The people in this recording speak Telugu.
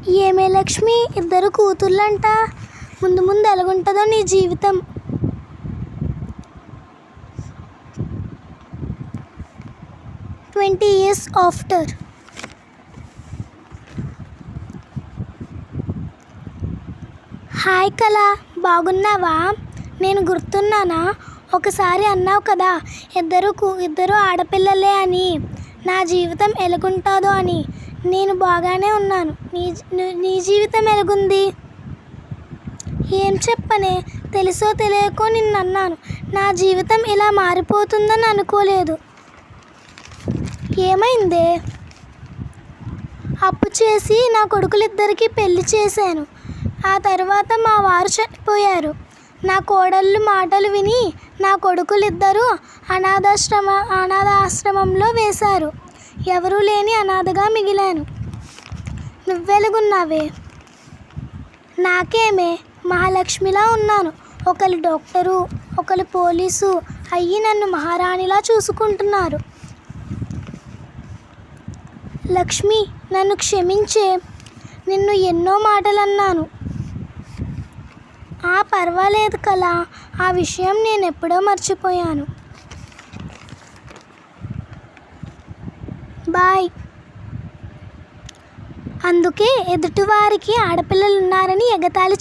ఏమే లక్ష్మి, ఇద్దరు కూతుళ్ళంట. ముందు ముందు ఎలాగుంటుందో నీ జీవితం. 20 years after. హాయ్ కళ, బాగున్నావా? నేను గుర్తున్నానా? ఒకసారి అన్నావు కదా ఇద్దరు ఆడపిల్లలే అని. నా జీవితం ఎలాగుంటుందో అని. నేను బాగానే ఉన్నాను. నీ జీవితం ఎలాగుంది? ఏం చెప్పనే, తెలుసో తెలియకో నిన్ను అన్నాను. నా జీవితం ఇలా మారిపోతుందని అనుకోలేదు. ఏమైందే? అప్పు చేసి నా కొడుకులిద్దరికీ పెళ్లి చేశాను. ఆ తర్వాత మా వారు చనిపోయారు. నా కోడళ్ళు మాటలు విని నా కొడుకులిద్దరూ అనాథాశ్రమంలో వేశారు. ఎవరూ లేని అనాథగా మిగిలాను. నువ్వెలాగున్నావే? నాకేమే, మహాలక్ష్మిలా ఉన్నాను. ఒకరు డాక్టరు, ఒకరు పోలీసు అయ్యి నన్ను మహారాణిలా చూసుకుంటున్నారు. లక్ష్మి, నన్ను క్షమించే. నిన్ను ఎన్నో మాటలు అన్నాను. పర్వాలేదు కళ, ఆ విషయం నేను ఎప్పుడో మర్చిపోయాను. బాయ్. అందుకే ఎదుటివారికి ఆడపిల్లలున్నారని ఎగతాళి